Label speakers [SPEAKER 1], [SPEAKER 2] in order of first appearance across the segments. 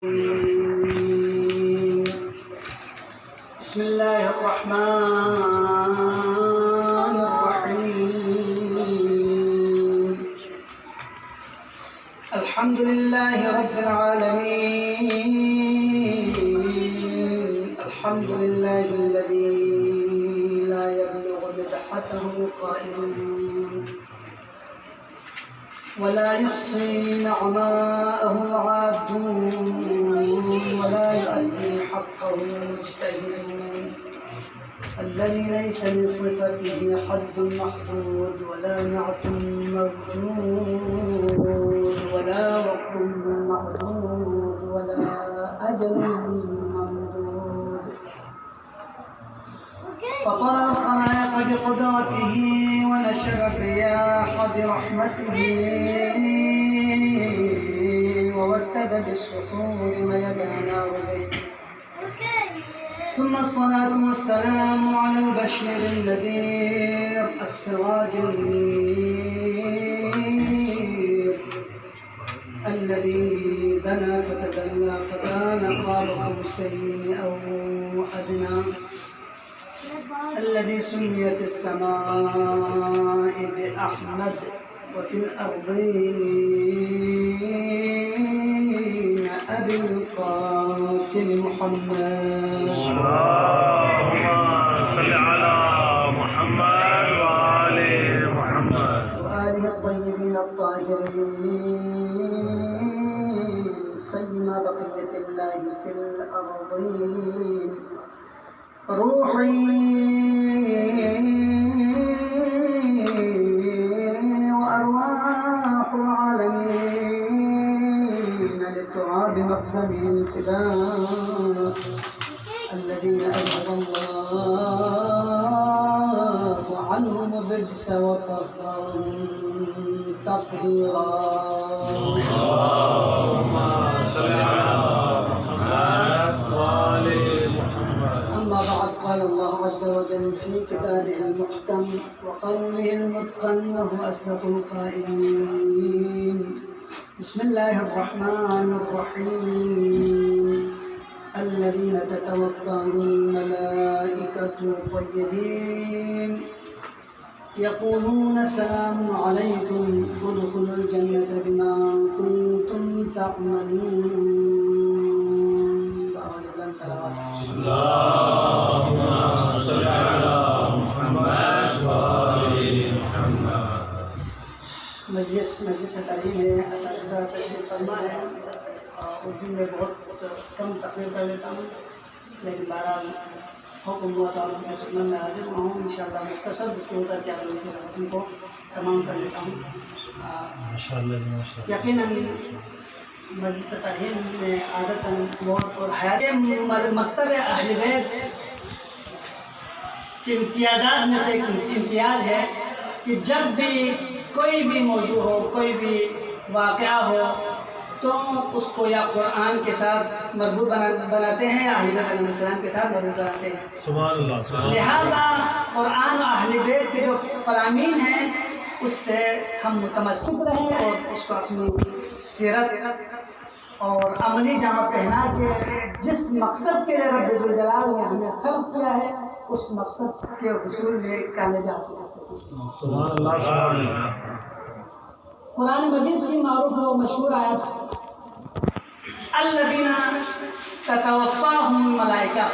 [SPEAKER 1] بسم الله الرحمن الرحيم الحمد لله رب العالمين الحمد لله الذي لا يبلغ مدحته قائل ولا يحصي نعماءه العادون ولا يؤدي حقه مجتهدون الذي ليس لصفته حد محدود ولا نعت موجود ولا وقت محدود ولا أجل ممدود فطر الخلائق بقدرته ونشر الرياح برحمته ووتد بالصخور ميدان أرضه ثم الصلاة والسلام على البشير النذير السراج المنير الذي دنا فتدلى فكان قاب قوسين أو أدنى الذي سمي في السماء بأحمد وفي الأرضين أبي القاسم محمد
[SPEAKER 2] اللهم صل على محمد وآل محمد
[SPEAKER 1] وآله الطيبين الطاهرين سيما بقية الله في الأرضين روحي وأرواح العالمين للتراب مقدمه الفداء الذين أذهب الله عنهم الرجس وطهرهم تطهيرا
[SPEAKER 2] اللهم صل على محمد وآل محمد.
[SPEAKER 1] أما بعد قال الله عز وجل في كتابه المحكم وقوله المتقن وهو أصدق القائلين بسم الله الرحمن الرحيم الذين تتوفاهم الملائكة طيبين يقولون سلام عليكم ادخلوا الجنة بما كنتم تعملون.
[SPEAKER 2] اللهم صل على محمد وآل محمد.
[SPEAKER 1] مجلس تعلیم ہے اساتذہ تشریف فرما ہے اردو میں بہت کم تقریر کر لیتا ہوں لیکن بہرحال حکم ہوا تو آپ کی خدمت میں حاضر ہوا ہوں انشاءاللہ مختصر گفتگو کر کے آپ لوگوں کی خدمت کو تمام کر لیتا ہوں. یقیناً مجلس تعلیم میں عادتاً موت اور حیات مکتب اہل بیت کے امتیازات میں سے ایک امتیاز ہے کہ جب بھی کوئی بھی موضوع ہو کوئی بھی واقعہ ہو تو اس کو یا قرآن کے ساتھ مربوط بناتے ہیں یا اہل بیت علیہ السلام کے ساتھ مربوط بناتے ہیں.
[SPEAKER 2] سبحان اللہ.
[SPEAKER 1] لہٰذا قرآن و اہل بیت کے جو فرامین ہیں اس سے ہم متمسک رہیں اور اس کو اپنی سیرت اور عملی جامہ پہنا کے جس مقصد کے لیے رب ذوالجلال نے ہمیں خلق کیا ہے اس مقصد کے حصول میں کامیابی حاصل کر سکیں.
[SPEAKER 2] سبحان اللہ. سبحان اللہ.
[SPEAKER 1] قرآن مجید کی معروف و مشہور آیت الذین تتوفاہم الملائکہ.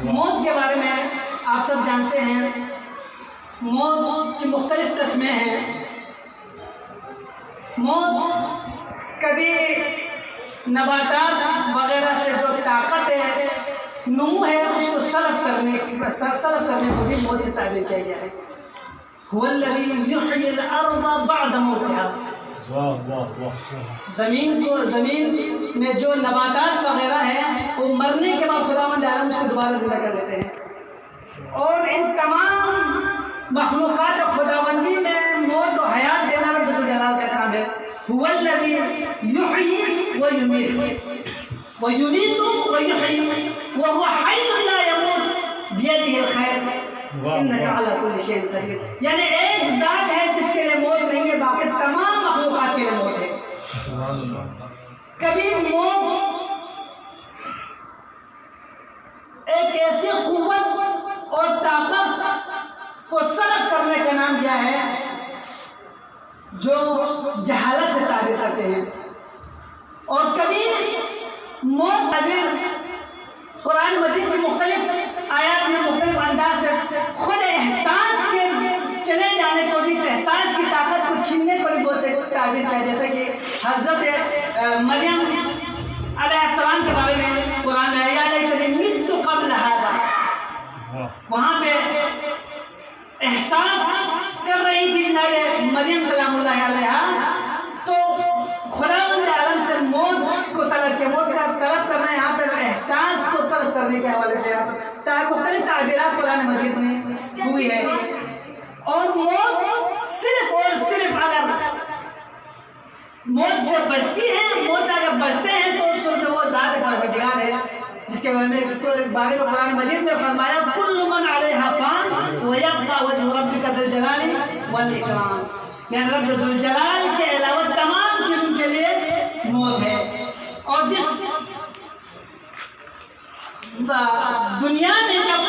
[SPEAKER 1] موت کے بارے میں آپ سب جانتے ہیں موت کی مختلف قسمیں ہیں. موت کبھی نباتات وغیرہ سے جو طاقت ہے نمو ہے اس کو سلب کرنے کو بھی موت سے تعبیر کیا گیا ہے. هو الذی یحیی الارض بعد موتها. زمین میں جو نباتات وغیرہ ہیں وہ مرنے کے بعد خداوند عالم اس کو دوبارہ زندہ کر لیتے ہیں. اور ان تمام مخلوقات خداوندی میں موت و حیات دینا رب ذوالجلال کا کام ہے. هو الذی یحیی ویمیت ویحیی وهو حی لا یموت بیدہ الخیر انک علی کل شیء قدیر. یعنی ایک ذات ہے جس کے لیے موت نہیں ہے باقی تمام مخلوقات کے لیے موت ہے. کبھی موت جو جہالت سے تعبیر کرتے ہیں، اور کبھی موت تعبیر قرآن مجید کی مختلف آیات میں مختلف انداز سے خود احساس کے چلے جانے کو بھی، احساس کی طاقت کو چھیننے کو بھی بہت سے تعبیر کیا، جیسے کہ حضرت مریم علیہ السلام کے بارے میں قرآن میں یا لیتنی مت قبل ھذا، وہاں پہ احساس کر رہی تھی جناب مریم سلام اللہ علیہا، تو خداوند عالم سے موت کو طلب کیا، موت کا طلب کرنا یہاں پر احساس کو صرف کرنے کے حوالے سے مختلف تعبیرات قرآن مجید میں ہوئی ہے۔ اور موت صرف اور صرف اگر موت سے بچتی ہے، موت سے اگر بچتے ہیں تو صرف وہ ذات پروردگار ہے، جس کے بارے میں قرآن مجید میں فرمایا کل من علیہا فان ویبقى وجہ ربک ذی الجلال والاکرام، یعنی رب ذو الجلال کے علاوہ تمام چیزوں کے لیے موت ہے۔ اور جس دنیا میں جب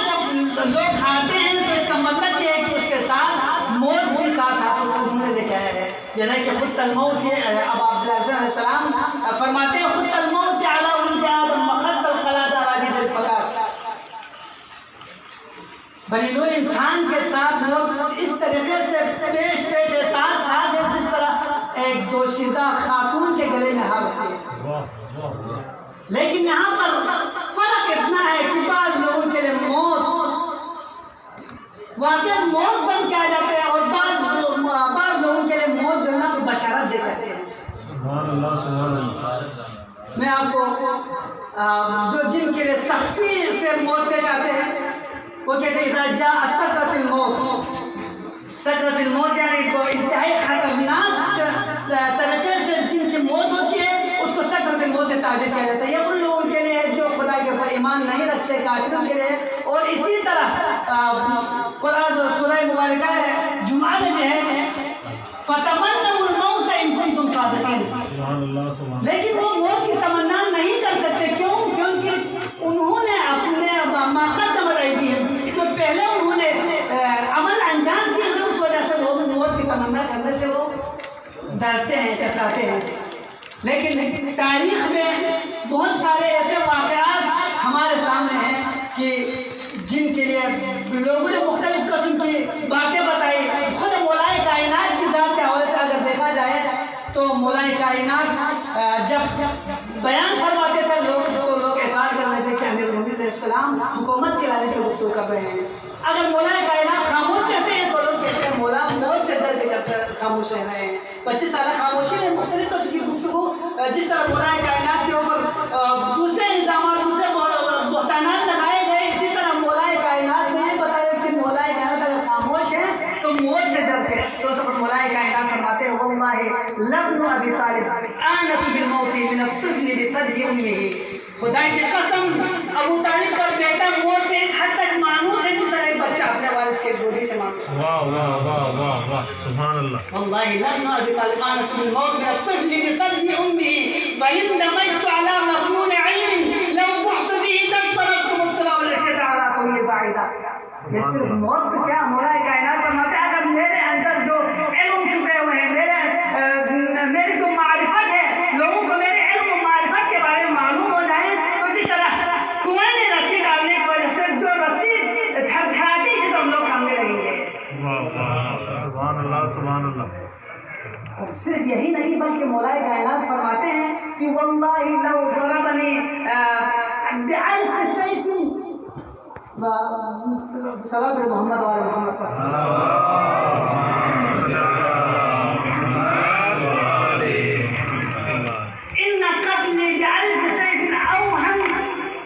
[SPEAKER 1] لوگ آتے ہیں تو اس کا مطلب یہ ہے کہ اس کے ساتھ موت بھی ساتھ ساتھ انہوں نے دکھایا ہے، جیسا کہ خود الموت اب عبداللہ علیہ السلام فرماتے ہیں خود الموت علی ولد آدم وخط الخلاد علی جد الفقار، بنی نوع انسان کے ساتھ موت اس طریقے سے پیش پیش ہے، ساتھ ساتھ ہے جس طرح ایک دوشیزہ خاتون کے گلے میں ہار ہوتی ہے۔ لیکن یہاں پر فرق اتنا ہے کہ بعض لوگوں کے لیے موت واقعی موت بن کے آ جاتے ہیں، اور بعض لوگوں کے لیے موت جو ہے نا بشارت دے کہتے ہیں۔
[SPEAKER 2] سبحان اللہ سبحان اللہ۔
[SPEAKER 1] میں آپ کو جو جن کے لیے سختی سے موت پیش آتے ہیں وہ کہتے ہیں اذا جاء سکرۃ الموت، سکرۃ الموت یعنی کوئی انتہائی خطرناک طریقے سے جن کی موت ہوتی ہے اس کو سکرۃ الموت سے تعبیر کیا جاتا ہے۔ یہ ان لوگوں کے لیے جو خدا کے اوپر ایمان نہیں رکھتے، کافروں کے لیے۔ اور اسی طرح قرآن سورہ مبارکہ ہے جمعہ میں بھی ہے فتمنوا الموت ان کنتم صادقین، لیکن وہ موت کی تمنا نہیں کر سکتے، کیوں؟ کیونکہ انہوں نے اپنے ما قدمت ایدیہم، جو پہلے انہوں نے عمل انجام کیے ہیں اس وجہ سے وہ موت کی تمنا کرنے سے وہ ڈرتے ہیں، کتراتے ہیں۔ لیکن تاریخ میں بہت سارے ایسے واقعات ہمارے سامنے ہیں کہ جن کے لیے لوگوں نے مختلف قسم کی باتیں بتائی۔ خود مولائے کائنات کی ذات کے حوالے سے اگر دیکھا جائے تو مولائے کائنات جب بیان فرماتے تھے تو لوگ اعتراض کر رہے تھے کہ امیر المومنین علیہ السلام حکومت کے لانے کی گفتگو کر رہے ہیں۔ اگر مولائے کائنات خاموش رہتے ہیں تو لوگ کہتے ہیں مولا موت سے ڈر کے خاموش رہ رہے ہیں۔ 25 سالہ خاموشی میں مختلف قسم کی گفتگو، جس طرح مولائے کائنات کے اوپر دوسرے الزامات، دوسرے بہتانات لگائے گئے، اسی طرح مولائے کائنات کو یہ بتا رہے کہ مولائے کائنات اگر خاموش ہے تو موت سے ڈر کے، تو سب مولائے کائنات فرماتے ہیں واللہ لابن ابی طالب آنس بالموت من الطفل بثدی امہ، خدا کی قسم ابو طالب کا بیٹا موت سے اس حد تک مانوس ہے جس طرح ایک بچہ اپنے والد کے گودی سے مانوس ہے۔
[SPEAKER 2] واہ واہ واہ واہ واہ سبحان اللہ۔
[SPEAKER 1] واللہ لابن ابی طالب آنس بالموت من الطفل بثدی امہ وان دمجت على مظنون علم لو بعت به لابترقت مطلع الاشد على طول بعیدہ۔ یہ صرف موت کو کیا مولائے کائنات فرماتے ہیں اگر میرے اندر جو علم چھپے ہوئے ہیں، میری جو معرفت ہے، لوگوں کو میرے علم و معرفت کے بارے میں معلوم ہو جائے تو جس طرح کنویں میں رسی ڈالنے کی وجہ سے جو رسی تھرتھراتی سے تو لوگ کھانے لگیں گے۔
[SPEAKER 2] سبحان اللہ سبحان اللہ۔
[SPEAKER 1] اور صرف یہی نہیں بلکہ مولائے کائنات فرماتے ہیں کہ واللہ لو ضربنی بألف سیف، صلاۃ محمد وعلی محمد پر، ان قتلی بألف سیف اوہن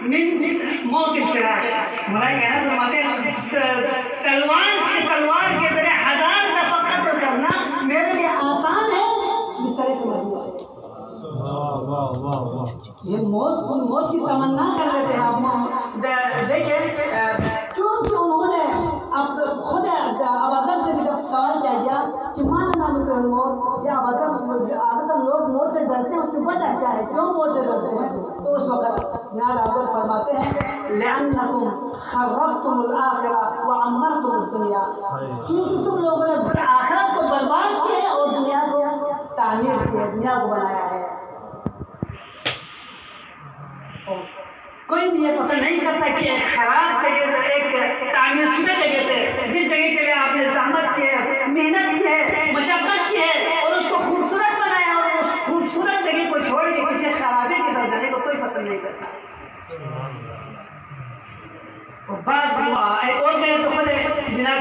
[SPEAKER 1] من موت الفراش۔ مولائے کائنات فرماتے ہیں تلوار کے ذریعے 1000 دفعہ قتل کرنا میرے لیے آسان ہے بستر کے مریض سے۔ یہ موت کی تمنا کر لیتے ہیں۔ آپ دیکھیں چونکہ انہوں نے اب خود ابوذر سے بھی جب سوال کیا گیا کہ مان نہ نکرہ الموت، یا ابوذر عادتاً لوگ موت سے ڈرتے ہیں، اس کی وجہ کیا ہے، کیوں موت سے ڈرتے ہیں؟ تو اس وقت جناب ابوذر فرماتے ہیں لأنکم خربتم الآخرہ وعمرتم الدنیا، چونکہ تم لوگوں نے آخرت کو برباد کیا اور دنیا کو دنیا کو بنایا ہے. اور کوئی بھی یہ پسند نہیں کرتا کہ ایک خراب جگہ سے، ایک تعمیر شدہ جگہ سے، جس جگہ کے لیے آپ نے زحمت کی ہے، محنت کی ہے، مشقت کی ہے، اور اس کو خوبصورت بنایا، اور اس خوبصورت جگہ کو چھوڑ کے کسی خرابی کی طرف جانے کو کوئی پسند نہیں کرتا. اور بعض ایک اور جگہ تو خود جناب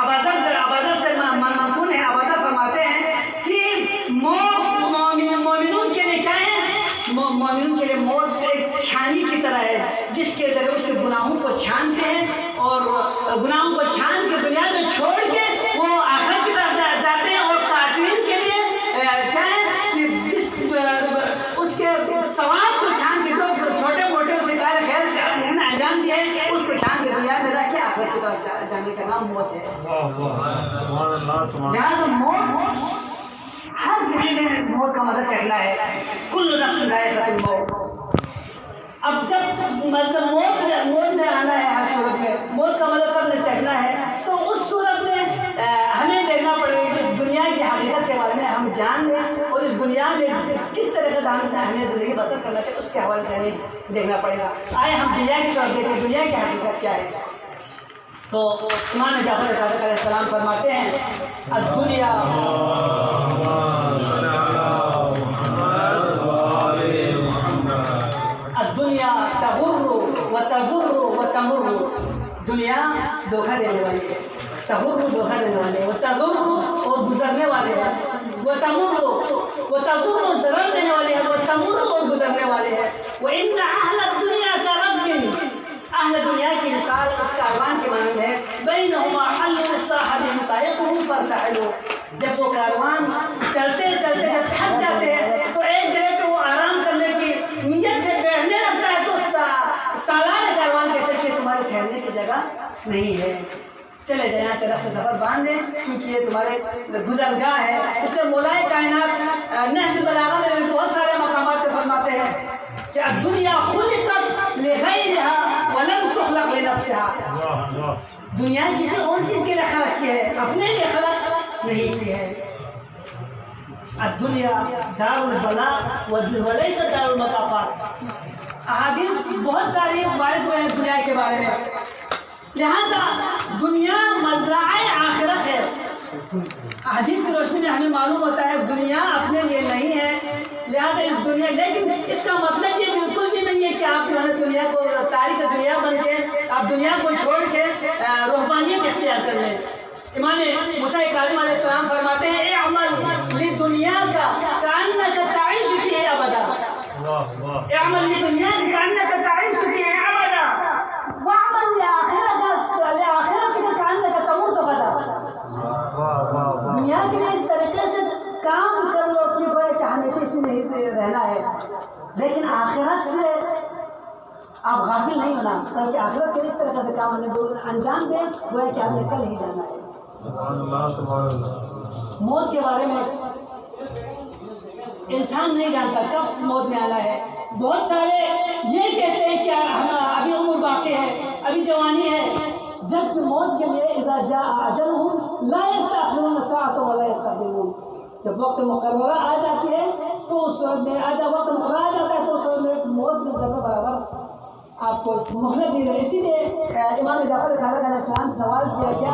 [SPEAKER 1] اباذر سے منقول ہے، اباذر فرماتے ہیں کہ مومنون کے لیے کیا ہے؟ مومنون کے لیے موت ایک چھانی کی طرح ہے، جس کے ذریعے اس کے گناہوں کو چھانتے ہیں، اور گناہوں کو چھان کے دنیا میں چھوڑ کے وہ آخرت کی طرف جاتے ہیں. اور کافرین کے لیے کیا ہے کہ جس اس کے ثواب کو چھان کے، جو چھوٹے موٹے اسے کار خیر انجام دیے، اس کو چھان کے دنیا میں رکھ کے آخرت کی طرف جانے کا نام موت ہے. لہٰذا موت، ہر کسی نے موت کا مزہ چکھنا ہے. کل نفس ذائقۃ الموت. اب جب موت نے آنا ہے، ہر صورت میں موت کا مزہ سب نے چکھنا ہے، تو اس صورت میں ہمیں دیکھنا پڑے گا کہ اس دنیا کی حقیقت کے بارے میں ہم جان لیں، اور اس دنیا میں کس طریقے سے ہمیں زندگی بسر کرنا چاہیے، اس کے حوالے سے ہمیں دیکھنا پڑے گا. آئے ہم دنیا کی طرف دیکھیں، دنیا کی حقیقت کیا ہے. تو امام جعفر صادق علیہ السلام فرماتے ہیں الدنیا تغر و تمر. دنیا دھوکہ دینے والی ہے، تغر دھوکہ دینے والے، و تغر اور گزرنے والے ہیں، و تغر ضرر دینے والے ہیں، و تمر اور گزرنے والے ہیں. وَإِنَّ أَهْلَ الدُّنْيَا كَرَبٍ. اہل دنیا کی مثال اس کاروان کے مانند ہے. بَيْنَهُمَا حَلٌّ لِلصَّاحِبِ سَائِقُهُ فَارْتَحِلُوا. جب وہ کاروان چلتے چلتے جب تھک جاتے ہیں تو ایک جگہ پہ وہ آرام کرنے کی نیت سے بیٹھنے لگتا ہے، تو سالار کاروان کہتے ہیں کہ تمہارے ٹھہرنے کی جگہ نہیں ہے، چلے جائیں یہاں سے رخت سفر باندھ دیں، کیونکہ یہ تمہارے گزرگاہ ہے. اس سے مولائے کائنات نہج البلاغہ میں بھی بہت سارے مقامات پہ فرماتے ہیں کہ الدنیا خلقت لغیرها ولم تخلق لنفسها. دنیا کسی اور چیز کے لیے خلق کی ہے، اپنے لیے خلق نہیں کی ہے. الدنیا دار البلاء وليس دار المکافات. احادیث بہت ساری وارد ہوئے ہیں دنیا کے بارے میں. لہذا دنیا مزرعہ آخرت ہے. حدیث کی روشنی میں ہمیں معلوم ہوتا ہے دنیا اپنے لیے نہیں ہے. لہذا اس دنیا، لیکن اس کا مطلب یہ بالکل بھی نہیں ہے کہ آپ جو ہے دنیا کو تاریخ دنیا بن کے آپ دنیا کو چھوڑ کے روحانیت اختیار کر لیں. امام موسیٰ کاظم علیہ السلام فرماتے ہیں اعمل لدنیا کا کأنک تعیش فیہ ابدا. اعمل لدنیا کا کأنک تعیش فیہ ابدا واعمل لآخرتک کأنک تموت غدا. دنیا کے لیے اس طریقے سے کام کر لو کہ گویا کہ ہمیشہ اسی میں ہی رہنا ہے، لیکن آخرت سے آپ غافل نہیں ہونا، بلکہ آخرت کے اس طریقے سے کام انجام دیں گویا کہ ہمیں کل ہی جانا ہے. موت کے بارے میں انسان نہیں جانتا کب موت میں آنا ہے. بہت سارے یہ کہتے ہیں کہ ہم ابھی عمر باقی ہے، ابھی جوانی ہے، جبکہ موت کے لیے اذا جاء اجلهم لا يستأخرون ساعة ولا يستقدمون. جب وقت مقررہ آ جاتی ہے تو اس وقت میں وقت مقررہ آ جاتا ہے تو اس وقت میں موت کے ذرہ برابر آپ کو مہلت دی جائے. اسی لیے امام جعفر صادق علیہ السلام سے سوال کیا گیا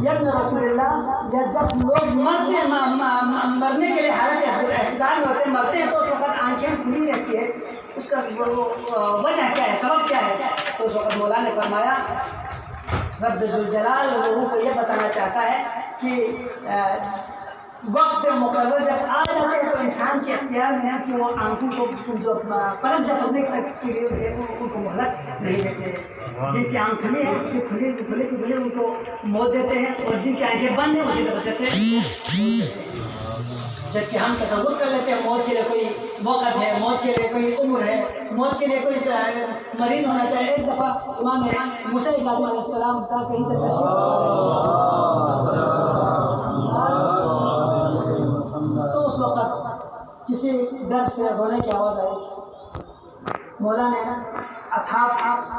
[SPEAKER 1] یا ابن رسول اللہ، یا جب لوگ مرنے کے لیے حالت احتضار میں ہوتے ہیں، مرتے ہیں، تو اس وقت آنکھیں کھلی رہتی ہے، اس کا وجہ کیا ہے، سبب کیا ہے؟ تو اس وقت مولا نے فرمایا رب ذوالجلال لوگوں کو یہ بتانا چاہتا ہے کہ وقت مقرر جب آ جاتے ہیں تو انسان کے اختیار میں ہے کہ وہ آنکھوں کو جو پلک جھپکنے کے لیے ان کو مہلت نہیں دیتے ہیں. جن کی آنکھ کھلی ہے اسے کھلے ان کو موت دیتے ہیں، اور جن کی آنکھیں بند ہیں اسی طریقے سے. جبکہ ہم تصور کر لیتے ہیں موت کے لیے کوئی وقت ہے، موت کے لیے کوئی عمر ہے، موت کے لیے کوئی مریض ہونا چاہیے. ایک دفعہ امام موسیٰ کاظم علیہ السلام کا کہیں سے تشریف تو اس وقت کسی در سے رونے کی آواز آئی. مولا نے اصحاب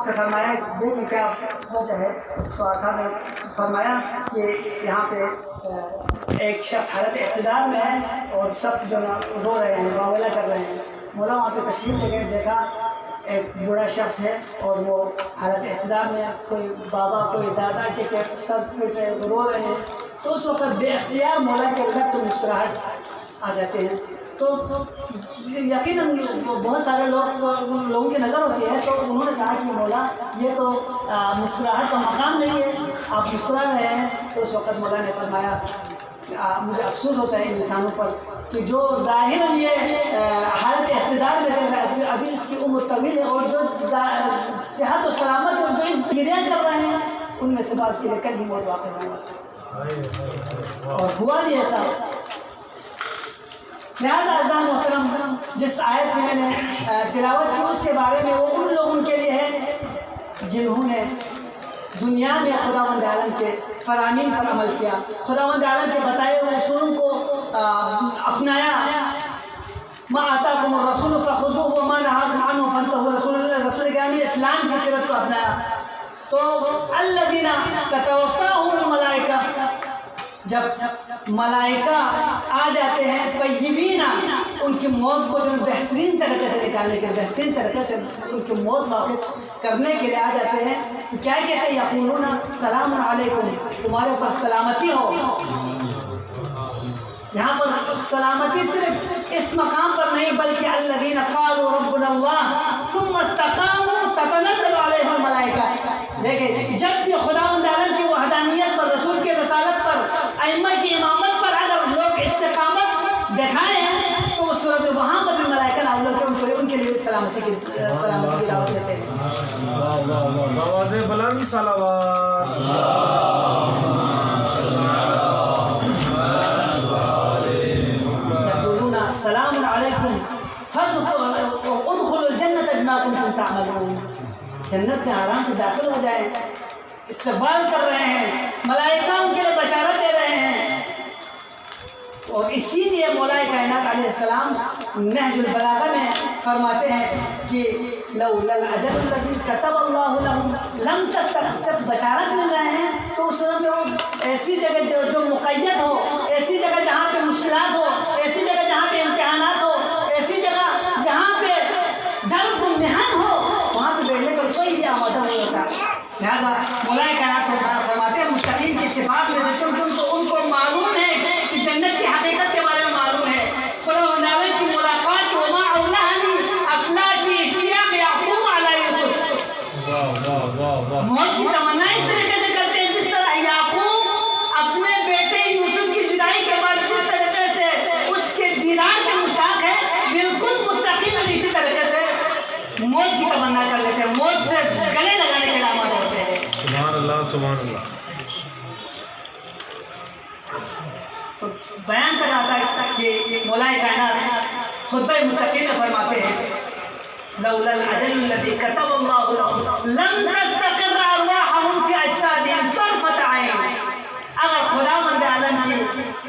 [SPEAKER 1] سے فرمایا دیکھیں کیا وجہ ہے، تو اصحاب نے فرمایا کہ یہاں پہ ایک شخص حالت احتضار میں ہے اور سب جو نا رو رہے ہیں، معاملہ کر رہے ہیں. مولا وہاں پہ تشریف لے گئے، دیکھا ایک بوڑھا شخص ہے اور وہ حالت احتضار میں، کوئی بابا کوئی دادا کے سر پہ رو رہے ہیں. تو اس وقت بے اختیار مولا کے لب پہ مسکراہٹ آ جاتے ہیں. تو یقیناً بہت سارے لوگوں کی نظر ہوتی ہے، تو انہوں نے کہا کہ مولا یہ تو مسکراہٹ کا مقام نہیں ہے، آپ مسکرا رہے ہیں. تو اس وقت مولا نے فرمایا مجھے افسوس ہوتا ہے انسانوں پر کہ جو ظاہر یہ حالت احتضار میں دیکھ رہا ہے، ابھی اس کی عمر طویل ہے، اور جو صحت و سلامت اور جو گریہ کر رہے ہیں ان میں سے بعض کے لیے کل ہی موت واقع ہونے والا، اور ہوا بھی ایسا. لہٰذا اعزاز محترم، جس آیت میں نے تلاوت کی اس کے بارے میں وہ ان لوگوں کے لیے ہے جنہوں نے دنیا میں خداوند عالم کے فرامین پر عمل کیا، خداوند عالم کے بتائے ہوئے رسولوں کو اپنایا. ما آتاکم الرسول فخذوہ وما نہاکم عنہ فانتہوا، رسول گرامی اسلام کی سیرت کو اپنایا. تو الذین تتوفاہم الملائکہ، جب ملائکہ آ جاتے ہیں طیبین، ان کی موت کو جو بہترین طریقے سے نکالنے کے، بہترین طریقے سے ان کی موت واقع کرنے کے لیے آ جاتے ہیں، تو کیا کہتے ہیں؟ یقولون سلام علیکم، تمہارے اوپر سلامتی ہو. یہاں پر سلامتی صرف اس مقام پر نہیں بلکہ الذین قالوا ربنا اللہ ثم استقاموا تتنزل علیہم الملائکہ. دیکھیں، جب بھی خداوند عالم کی وحدانیت پر، رسول کی رسالت پر، ائمہ کی امامت پر اگر لوگ استقامت دکھائیں تو اس صورت میں وہاں پر بھی ملائکہ نازل ہوتے ہیں، ان کے لیے سلامتی کی دعوت دیتے ہیں.
[SPEAKER 2] آواز بلند صلوات.
[SPEAKER 1] یقولون سلام علیکم ادخلوا الجنة بما کنتم تعملون، جنت میں آرام سے داخل ہو جائیں. استقبال کر رہے ہیں، ملائکہ ان کے لیے بشارت دے رہے ہیں. اور اسی لیے مولا کائنات علیہ السلام نہج البلاغہ میں فرماتے ہیں کہ لولا الاجل الذی کتب اللہ لهم لم تستقم. جب بشارت مل رہے ہیں تو اس وقت وہ ایسی جگہ جو مقید ہو، ایسی جگہ جہاں پہ مشکلات ہو، ایسی جگہ جہاں پہ امتحانات ہو، ایسی جگہ جہاں پہ درد و محن ہو، وہاں پہ بیٹھنے کا کوئی بھی آمادہ نہیں ہوتا. لہٰذا مولا کائنات فرماتے ہیں متقین کی صفات میں سے، چونکہ ان کو معلوم ہے کہ جنت کی حقیقت کے بارے میں معلوم ہے، خداوند عالم کی ملاقات وما اولانی اسلافی اشتیاق یعقوب علی یوسف. موت کی تمنا اس طریقے سے کرتے ہیں جس طرح یعقوب اپنے بیٹے یوسف کی جدائی کے بعد جس طریقے سے اس کے دیدار کے مشتاق ہے، بالکل متقین بھی اسی طریقے سے موت کی تمنا کر لیتے ہیں، موت سے گلے لگانے کے لیے آمادہ ہوتے ہیں.
[SPEAKER 2] سبحان اللہ سبحان اللہ.
[SPEAKER 1] تو بیان کر رہا تھا کہ مولا کائنات خطبہ متقین میں فرماتے ہیں لولا الاجل الذی کتب اللہ لهم لم تستقر ارواحهم فی اجسادهم طرفۃ عین. اگر خداوند عالم کی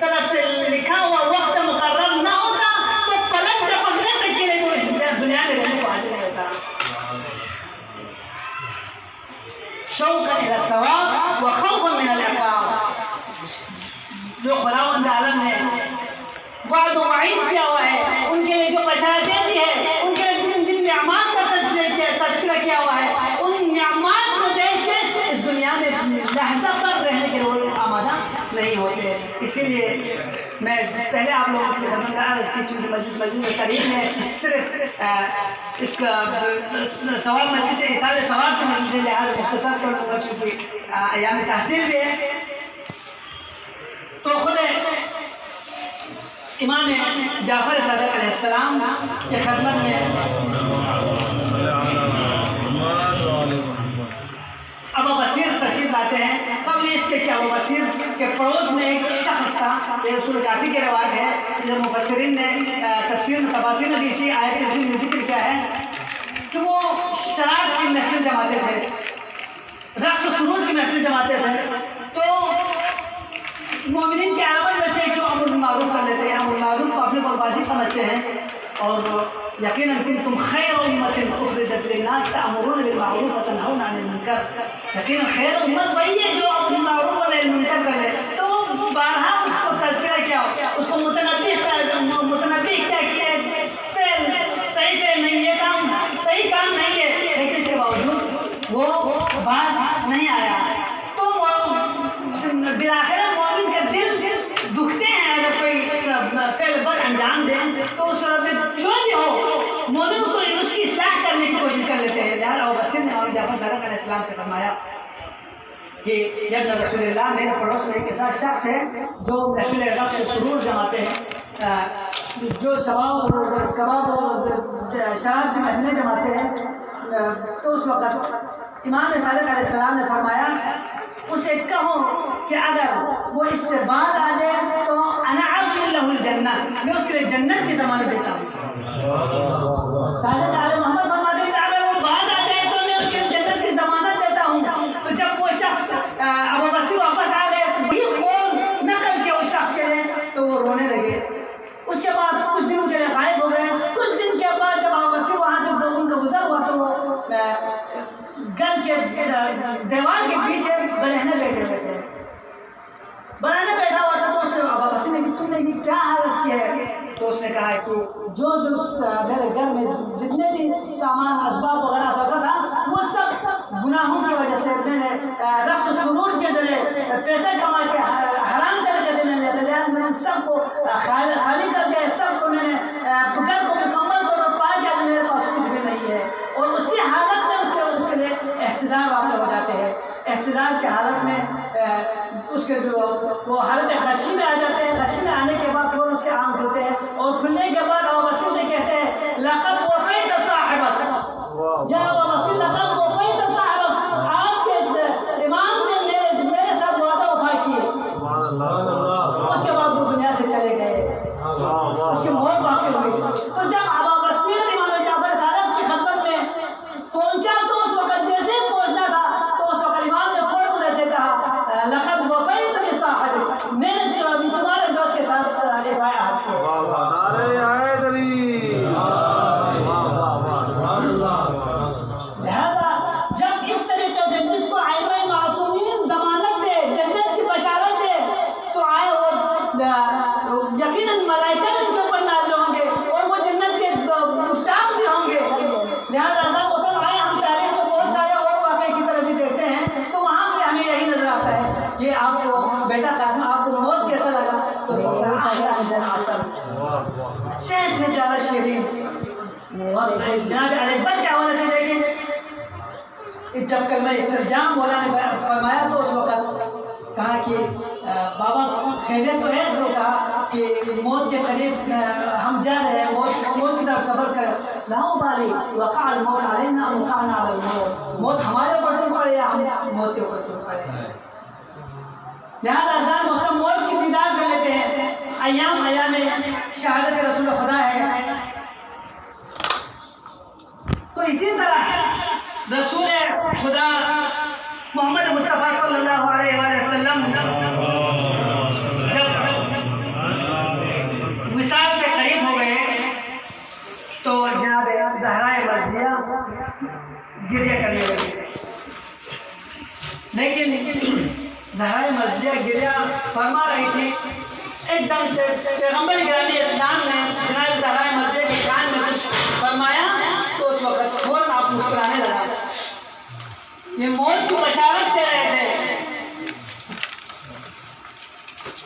[SPEAKER 1] طرف سے لکھا ہوا وقت مقرر نہ ہوتا تو پلک جھپکنے تک کے لیے اس دنیا میں رہنے کو حاصل نہیں ہوتا. شوقا الی الثواب وخوفا من العقاب. جو خداوند عالم نے وعد و وعید کیا ہوا ہے، ان کے لیے جو بشارتیں دی ہے، ان کے لیے جن نعمات کا تذکرہ کیا ہوا ہے، ان نعمات کو دیکھ کے اس دنیا میں لحظہ پر رہنے کے لیے آمادہ نہیں ہوتے. اسی لیے میں پہلے آپ لوگوں کی خدمت میں عرض کی، چونکہ مجلس قریب میں صرف اس کا ثواب مجلس سے احسان ثواب کی مجلس سے لحاظ مختصر کر دوں گا، چونکہ ایام تحصیل بھی ہے. تو خود امام جعفر صادق علیہ السلام کے خدمت میں ابو بصیر تشریف لاتے ہیں. قبل اس کے کہ ابو بصیر کے پڑوس میں ایک شخص تھا، یہ اصول کافی کے رواج ہے، جو مفسرین نے تفسیر میں تفاسیر میں بھی اسی آیت کے میں ذکر کیا ہے کہ وہ شراب کی محفل جماتے تھے، رقص و سرور کی محفل جماتے تھے. تو مومنین کے عمل میں سے جو امر بالمعروف کر لیتے ہیں، امر بالمعروف کو اپنے پر واجب سمجھتے ہیں، اور یقیناً کنتم خیر امت اخرجت للناس تأمرون بالمعروف وتنہون عن المنکر. یقیناً خیر امت وہی ہے جو امر بالمعروف و نہی عن المنکر کر لے. تو بارہا اس کو تذکرہ کیا، اس کو متنبی کیا کہ فعل صحیح فعل نہیں، یہ کام صحیح کام نہیں ہے، لیکن اس کے باوجود وہ باز نہیں آیا. تو بالآخر مومن کے دل دکھتے ہیں اگر کوئی فعل بد انجام دے، تو اس رب جو بھی ہو مومن اس کی اصلاح کرنے کی کوشش کر لیتے ہیں. لہٰذا ابو بصیر نے اور جعفر صادق علیہ السلام سے فرمایا کہ یا ابن رسول اللہ، میرے پڑوس میں ایک ایسا شخص ہے جو محفل رقص و سرور جماتے ہیں، جو کباب شراب کی محفلیں جماتے ہیں. تو اس وقت امام صادق علیہ السلام نے فرمایا اسے کہو کہ اگر وہ اس سے بعد آ جائے تو انا اضمن له الجنہ، میں اس کے لیے جنت کی ضمانت دیتا ہوں. صادق علیہ محمد فرماتے ہیں اگر وہ بعد آ جائے تو میں اس کے جنت کی ضمانت دیتا ہوں. تو جب وہ شخص ابو بصیر واپس آ گئے تو وہی قول نقل کے اس شخص کے لیے، تو وہ رونے لگے. اس کے بعد کچھ دنوں کے لیے غائب ہو گئے. کچھ دن کے بعد جب ابو بصیر وہاں سے ان کا گزر ہوا تو وہ گھر کے دیوار کے پیچھے برہنہ بیٹھا ہوا تھا. تو اس ابو بصیر نے کہ تم نے یہ کیا حالت کی ہے؟ تو اس نے کہا ہے کہ جو میرے گھر میں جتنے بھی سامان اسباب وغیرہ اثاثہ تھا وہ سب گناہوں کی وجہ سے میں نے رقص و سرور کے ذریعے پیسے کما کے حرام طریقے سے میں نے لیا تھا، لہٰذا میں نے سب کو خالی کر دیا، سب کو میں نے گھر کو مکمل طور پر پایا کہ اب میرے پاس کچھ بھی نہیں ہے. اور اسی حالت میں اس کے لیے احتضار واقع ہو جاتے ہیں. احتضار کی حالت میں اس کے جو وہ حالت غشی میں آ جاتے ہیں. غشی میں آنے کے بعد وہ اس کے آنکھ کھلتے ہیں اور کھلنے کے بعد ابو بصیر سے کہتے ہیں لقد وفیت صاحبک، یا ابو بصیر لقد وفیت صاحبک، آپ کے امام نے میرے ساتھ وعدہ وفا کیے. اس کے بعد وہ دنیا سے چلے گئے، اس کی موت واقع ہوئی. تو جب ابو بصیر امام جعفر صادق کی خدمت میں پہنچا تو اس وقت جیسے پہنچنا تھا تو اس وقت امام نے فوراً ایسے کہا لقد وفیت بصاحبک، میں نے تمہارے دوست کے ساتھ عہد کیا. لہذا جب اس طریقے سے جس کو ائمہ معصومین ضمانت دے، جنت کی بشارت دے، تو آئے وہ یقیناً ملائکہ ان کے اوپر نازل ہوں گے اور وہ جنت کے مشتاق بھی ہوں گے. لہذا ایسا مطلب آئے ہم تاریخ میں بہت سارے اور واقعے کی طرف بھی دیکھتے ہیں تو وہاں پہ ہمیں یہی نظر آتا ہے کہ آپ کو بیٹا قاسم آپ کو موت کیسا لگا؟ تو شہد سے زیادہ شیرین. جناب علی اکبر کے حوالے سے دیکھیں، جب کلمہ استرجام مولا نے فرمایا تو اس وقت کہا کہ بابا خیریت تو ہے، تو کہا کہ موت کے قریب ہم جا رہے ہیں، موت کی طرف صبر کریں. لا ابالی وقع الموت علینا ام وقعنا علی الموت، موت ہمارے اوپر ٹوٹ پڑے یا ہم موت کے اوپر ٹوٹ پڑے. لہٰذا آسان محترم موت کی دیدار کر لیتے ہیں. ایام شہادت رسول خدا ہے. تو اسی طرح رسول خدا محمد مصطفیٰ صلی اللہ علیہ وآلہ وسلم جب وصال کے قریب ہو گئے تو جناب زہرائے مرضیہ گریہ کرنے لگے. لیکن زہرائے مرضیہ گریہ فرما رہی تھی، ایک دم سے پیغمبر گرامی اسلام نے جناب زہرائے مرضیہ کے کان میں کچھ فرمایا تو اس وقت فوراً آپ مسکرانے لگا. یہ موت کی بشارت دے رہے تھے.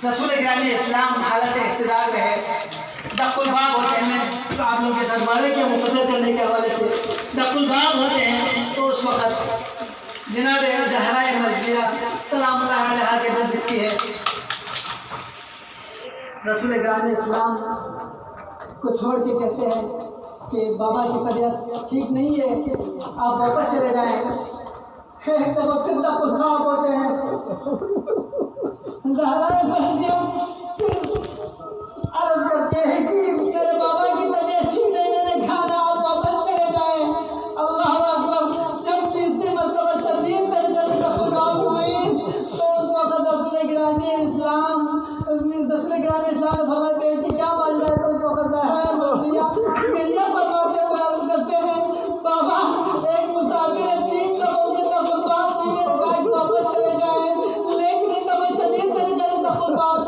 [SPEAKER 1] رسول گرامی اسلام حالت احتضار میں ہے. دق الباب ہوتے ہیں، میں آپ لوگوں کے ساتھ وعدے کیا مختصر کرنے کے حوالے سے دق الباب ہوتے ہیں. تو اس وقت جناب زہرائے مرضیہ سلام اللہ علیہا کے دل دکھتی ہے. رسول گرامی اسلام کو چھوڑ کے کہتے ہیں کہ بابا کی طبیعت ٹھیک نہیں ہے، آپ واپس چلے جائیں. تب پھر تک خواب ہوتے ہیں. زہرائے مرضیہ پھر عرض کرتے ہیں کہ میرے بابا کی طبیعت ٹھیک نہیں، میں نے کہا نا آپ واپس چلے جائیں. اللہ اکبر. جب تیسری مرتبہ شدید طریقے سے خواب ہوئی تو اس وقت رسول گرامی اسلام نے فرمایا بیٹی کیا ماجرا ہے؟ تو اس وقت زہرائے مرضیہ گریہ فرماتے ہوئے عرض کرتے ہیں بابا ایک مسافر ہے، 3 دفعہ اس نے تقربات کی، میں نے کہا کہ واپس چلے جائیں، لیکن اس دفعہ شدید طریقے سے تقربات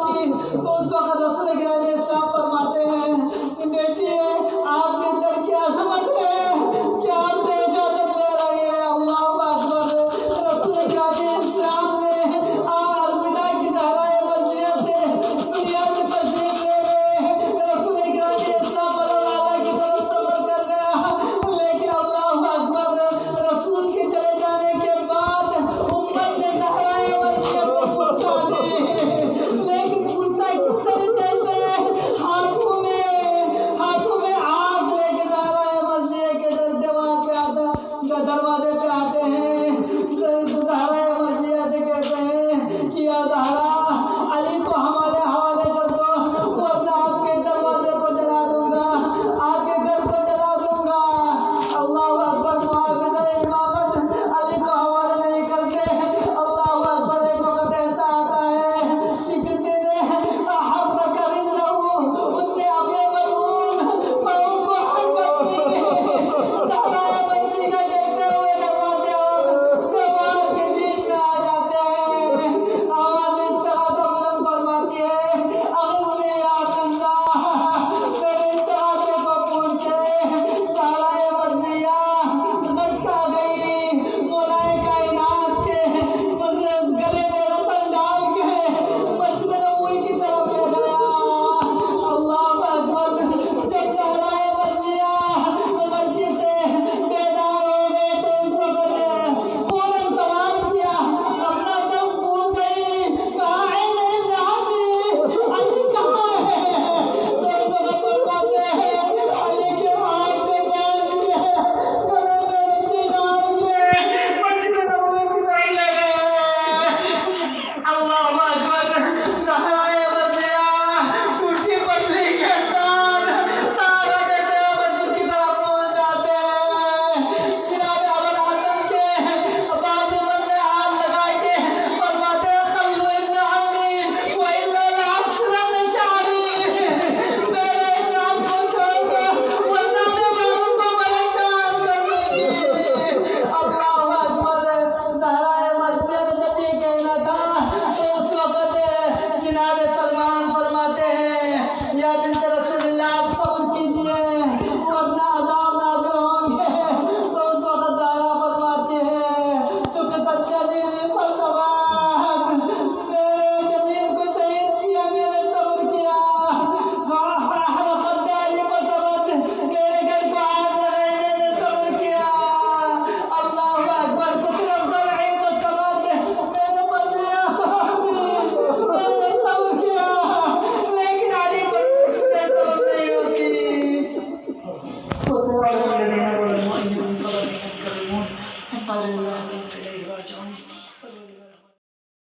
[SPEAKER 1] برکتوں